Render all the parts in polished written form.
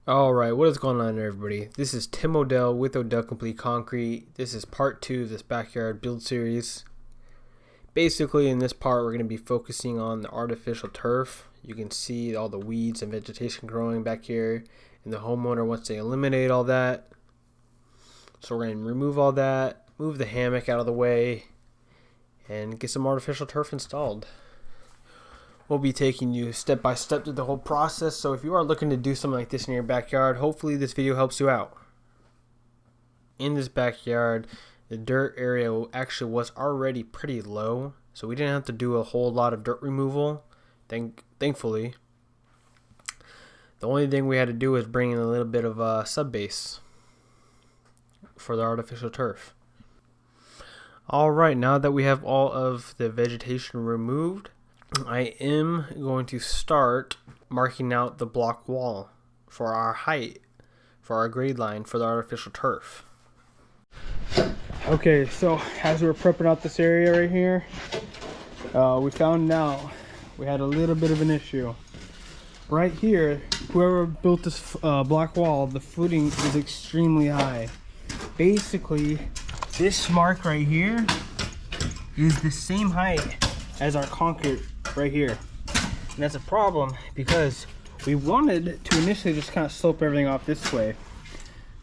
Alright, what is going on everybody? This is Tim Odell with Odell Complete Concrete. This is part 2 of this backyard build series. Basically in this part we're going to be focusing on the artificial turf. You can see all the weeds and vegetation growing back here, and the homeowner wants to eliminate all that. So we're going to remove all that, move the hammock out of the way, and get some artificial turf installed. We'll be taking you step by step through the whole process, so if you are looking to do something like this in your backyard, hopefully this video helps you out. In this backyard, the dirt area actually was already pretty low, so we didn't have to do a whole lot of dirt removal, thankfully. The only thing we had to do was bring in a little bit of a sub base for the artificial turf. Alright, now that we have all of the vegetation removed, I am going to start marking out the block wall for our height, for our grade line for the artificial turf. Okay, so as we're prepping out this area right here, we found out we had a little bit of an issue. Right here, whoever built this block wall, the footing is extremely high. Basically, this mark right here is the same height as our concrete right here, and that's a problem because we wanted to initially just kind of slope everything off this way,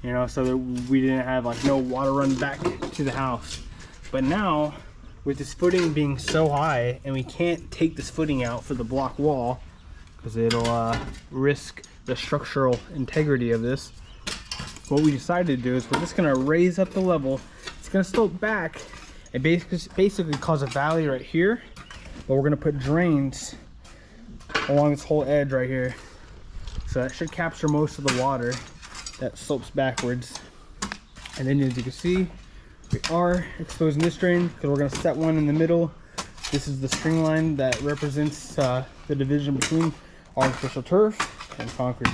you know, so that we didn't have like no water run back to the house. But now with this footing being so high, and we can't take this footing out for the block wall because it'll risk the structural integrity of this, what we decided to do is we're just going to raise up the level. It's going to slope back and basically cause a valley right here, but we're going to put drains along this whole edge right here, so that should capture most of the water that slopes backwards. And then as you can see, we are exposing this drain because we're going to set one in the middle. This is the string line that represents the division between artificial turf and concrete.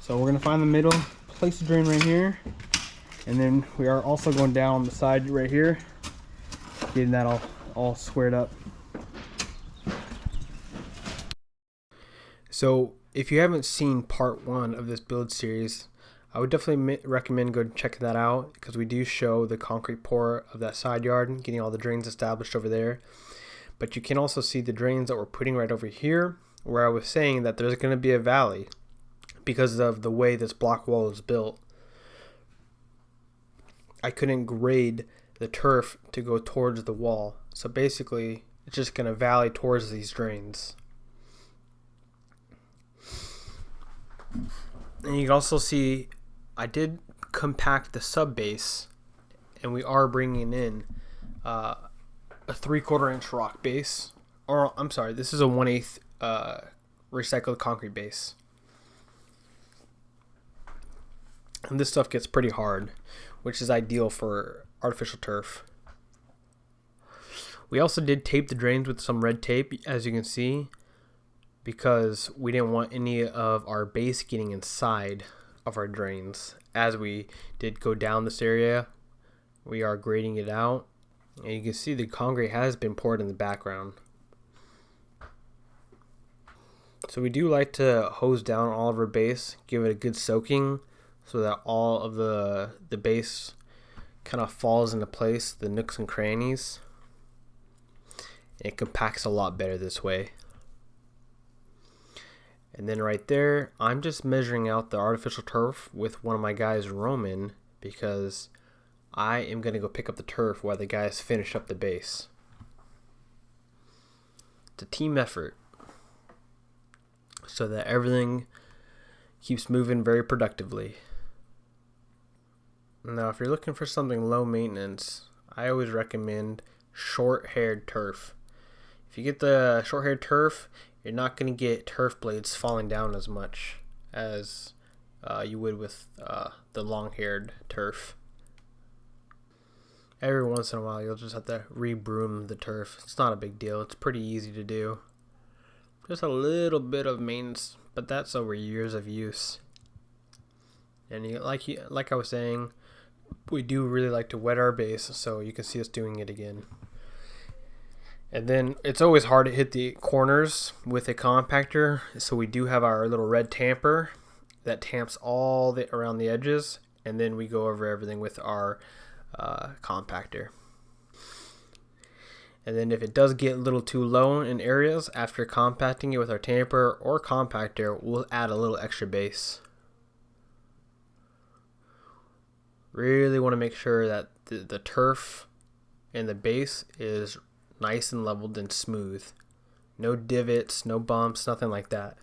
So we're going to find the middle, place the drain right here, and then we are also going down the side right here, getting that all squared up. So if you haven't seen part 1 of this build series, I would definitely recommend go check that out, because we do show the concrete pour of that side yard and getting all the drains established over there. But you can also see the drains that we're putting right over here, where I was saying that there's going to be a valley because of the way this block wall is built. I couldn't grade the turf to go towards the wall, so basically it's just going to valley towards these drains. And you can also see I did compact the sub base, and we are bringing in a 3/4 inch rock base, or I'm sorry, this is a 1/8 recycled concrete base. And this stuff gets pretty hard, which is ideal for artificial turf. We also did tape the drains with some red tape, as you can see, because we didn't want any of our base getting inside of our drains. As we did go down this area, we are grading it out, and you can see the concrete has been poured in the background. So we do like to hose down all of our base, give it a good soaking, so that all of the base kind of falls into place, the nooks and crannies. It compacts a lot better this way. And then right there, I'm just measuring out the artificial turf with one of my guys, Roman, because I am going to go pick up the turf while the guys finish up the base. It's a team effort, so that everything keeps moving very productively. Now, if you're looking for something low maintenance, I always recommend short-haired turf. If you get the short-haired turf, you're not going to get turf blades falling down as much as you would with the long-haired turf. Every once in a while, you'll just have to re-broom the turf. It's not a big deal. It's pretty easy to do. Just a little bit of maintenance, but that's over years of use. And like I was saying, we do really like to wet our base, so you can see us doing it again. And then it's always hard to hit the corners with a compactor, so we do have our little red tamper, that tamps all the around the edges, and then we go over everything with our compactor. And then if it does get a little too low in areas, after compacting it with our tamper or compactor, we'll add a little extra base. Really want to make sure that the turf and the base is nice and leveled and smooth. No divots, no bumps, nothing like that.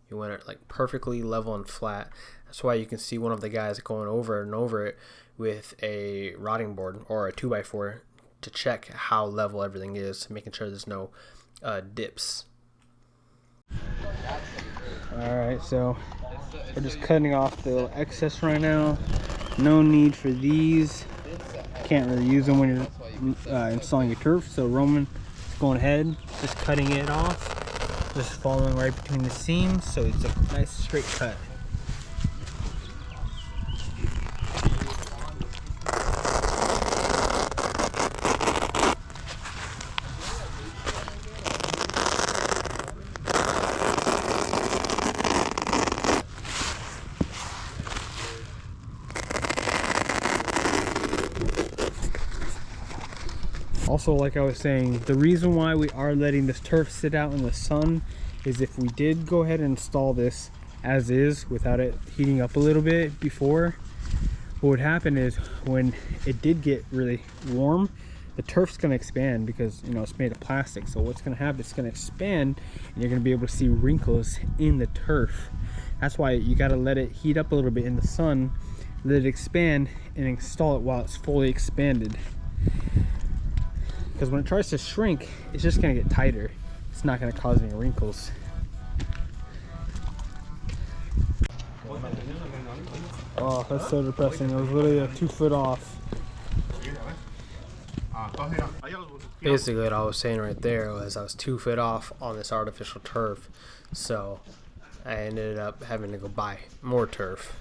You want it like perfectly level and flat. That's why you can see one of the guys going over and over it with a rotting board or a 2x4 to check how level everything is, making sure there's no dips. Alright, so we're just cutting off the little excess right now. No need for these. Can't really use them when you're installing your turf. So Roman is going ahead, just cutting it off, just following right between the seams, so it's a nice straight cut. Also, like I was saying, the reason why we are letting this turf sit out in the sun is if we did go ahead and install this as is without it heating up a little bit before, what would happen is when it did get really warm, the turf's going to expand because, you know, it's made of plastic. So what's going to happen, it's going to expand and you're going to be able to see wrinkles in the turf. That's why you got to let it heat up a little bit in the sun, let it expand, and install it while it's fully expanded. Because when it tries to shrink, it's just going to get tighter. It's not going to cause any wrinkles. Oh, that's so depressing. It was literally 2 foot off. Basically what I was saying right there was I was 2 foot off on this artificial turf, so I ended up having to go buy more turf.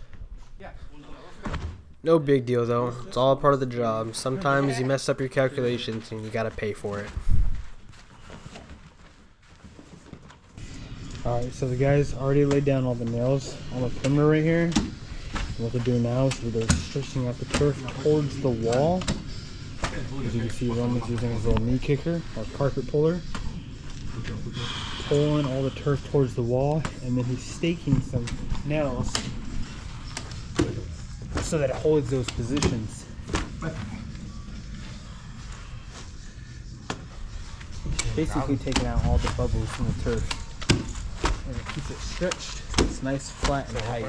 No big deal though, it's all part of the job. Sometimes you mess up your calculations and you gotta pay for it. Alright, so the guys already laid down all the nails on the perimeter right here. And what they're doing now is they're stretching out the turf towards the wall. As you can see, Roman's using his little knee kicker or carpet puller, pulling all the turf towards the wall, and then he's staking some nails so that it holds those positions. Basically taking out all the bubbles from the turf, and it keeps it stretched. It's nice, flat, and tight.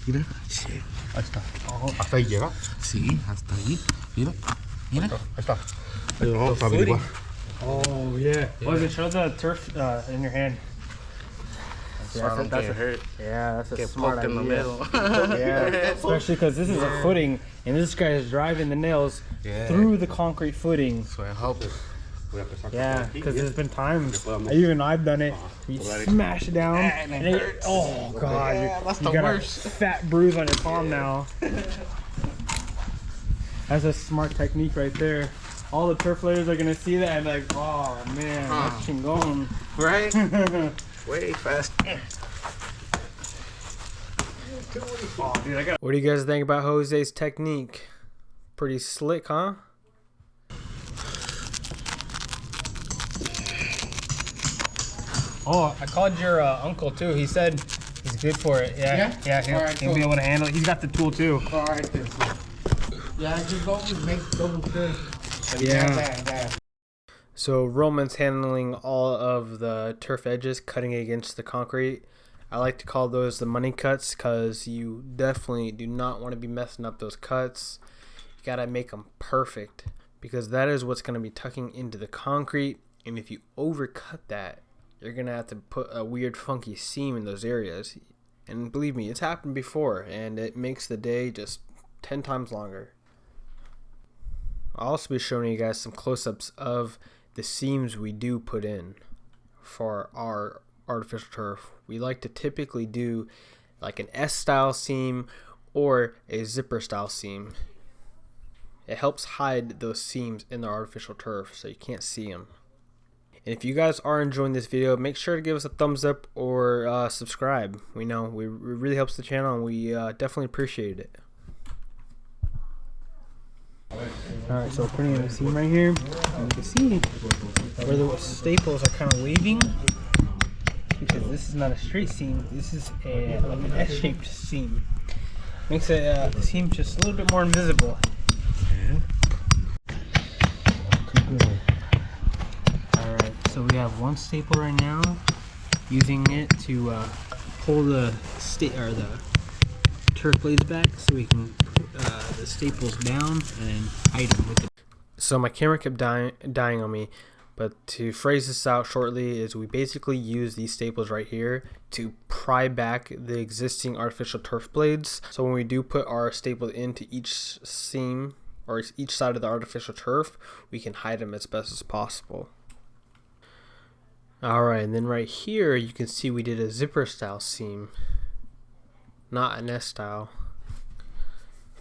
Mira, sí, ahí está. ¿Hasta ahí llega? Sí, hasta ahí. Mira, mira. Ahí está. Ahí vamos a averiguar. Oh yeah. Oh, does it show the turf in your hand? So I don't get hurt. Yeah, that's a Get smart poked idea. in the middle. Yeah, especially because this is a footing, and this guy is driving the nails through the concrete footing. So it helps. Yeah, because there's been times, I've done it, you smash it down, and it, oh god, you got a fat bruise on your palm now. That's a smart technique right there. All the turf layers are going to see that and like, oh man, that's chingon. Right? Way fast. Oh, dude, What do you guys think about Jose's technique? Pretty slick, huh? Oh, I called your uncle too. He said he's good for it. Yeah, he'll be able to handle it. He's got the tool too. All right, then. Yeah, just go make double sure. Yeah. So Roman's handling all of the turf edges, cutting against the concrete. I like to call those the money cuts because you definitely do not want to be messing up those cuts. You gotta make them perfect because that is what's going to be tucking into the concrete, and if you overcut that, you're going to have to put a weird funky seam in those areas. And believe me, it's happened before, and it makes the day just 10 times longer. I'll also be showing you guys some close-ups of the seams we do put in for our artificial turf. We like to typically do like an S-style seam or a zipper-style seam. It helps hide those seams in the artificial turf so you can't see them. And if you guys are enjoying this video, make sure to give us a thumbs up or subscribe. We know it really helps the channel, and we definitely appreciate it. Alright, so we're putting in a seam right here. And you can see where the staples are kind of waving, because this is not a straight seam. This is like an S-shaped seam. Makes the seam just a little bit more invisible. Alright, so we have one staple right now, using it to pull the turf blades back so we can put the staples down and hide them with it. So my camera kept dying on me, but to phrase this out shortly is we basically use these staples right here to pry back the existing artificial turf blades. So when we do put our staples into each seam or each side of the artificial turf, we can hide them as best as possible. Alright, and then right here you can see we did a zipper style seam, not an S style.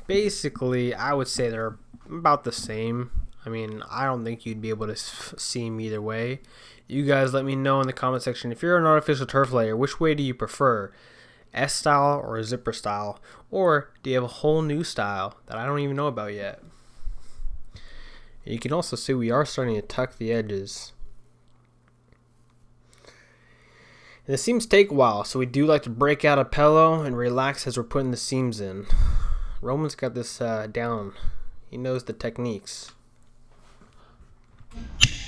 Basically, I would say they're about the same. I mean, I don't think you'd be able to seam either way. You guys let me know in the comment section, if you're an artificial turf layer, which way do you prefer? S style or zipper style? Or do you have a whole new style that I don't even know about yet? You can also see we are starting to tuck the edges. And the seams take a while, so we do like to break out a pillow and relax as we're putting the seams in. Roman's got this down. He knows the techniques.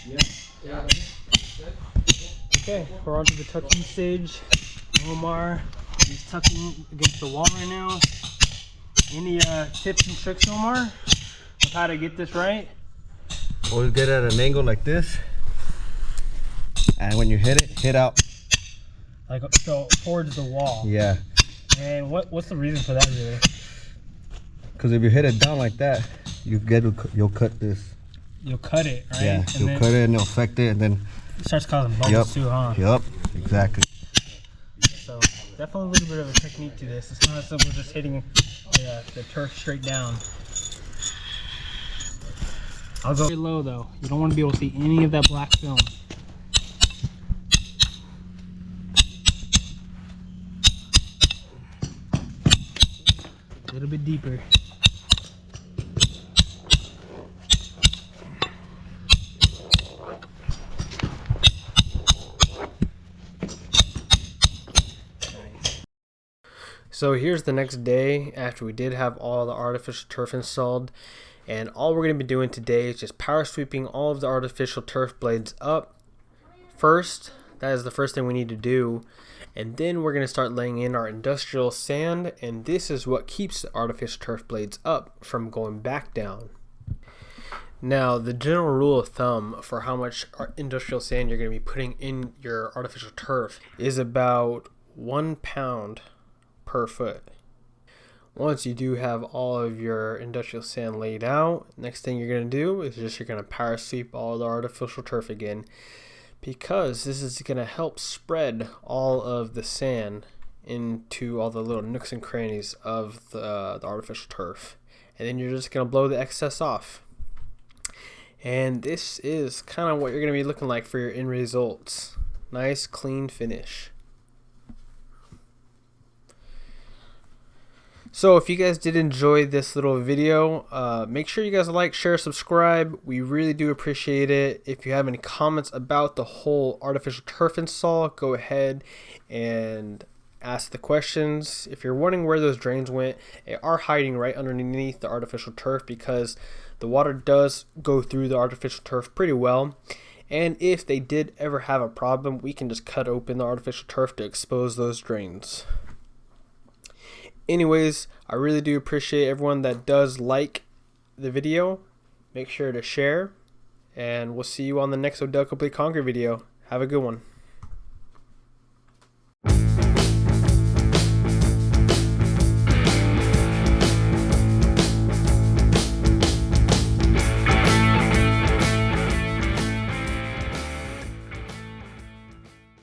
Yeah. Okay, we're on to the tucking stage. Omar is tucking against the wall right now. Any tips and tricks, Omar, of how to get this right? Always get at an angle like this, and when you hit it, hit out. Like so towards the wall. Yeah. And what's the reason for that, really? Because if you hit it down like that, you'll cut this. You'll cut it, right? Yeah, and you'll cut it and it'll affect it, and then it starts causing bubbles too, huh? Yep, exactly. So definitely a little bit of a technique to this. It's not as simple as just hitting the turf straight down. I'll go very low though. You don't want to be able to see any of that black film. A little bit deeper. So here's the next day after we did have all the artificial turf installed, and all we're going to be doing today is just power sweeping all of the artificial turf blades up first. That is the first thing we need to do, and then we're going to start laying in our industrial sand, and this is what keeps the artificial turf blades up from going back down. Now, the general rule of thumb for how much industrial sand you're going to be putting in your artificial turf is about 1 pound per foot. Once you do have all of your industrial sand laid out, next thing you're going to do is you're going to power sweep all the artificial turf again, because this is going to help spread all of the sand into all the little nooks and crannies of the artificial turf, and then you're just going to blow the excess off. And this is kind of what you're going to be looking like for your end results. Nice clean finish. So if you guys did enjoy this little video, make sure you guys like, share, subscribe. We really do appreciate it. If you have any comments about the whole artificial turf install, go ahead and ask the questions. If you're wondering where those drains went, they are hiding right underneath the artificial turf, because the water does go through the artificial turf pretty well. And if they did ever have a problem, we can just cut open the artificial turf to expose those drains. Anyways, I really do appreciate everyone that does like the video. Make sure to share, and we'll see you on the next Odell Complete Concrete video. Have a good one.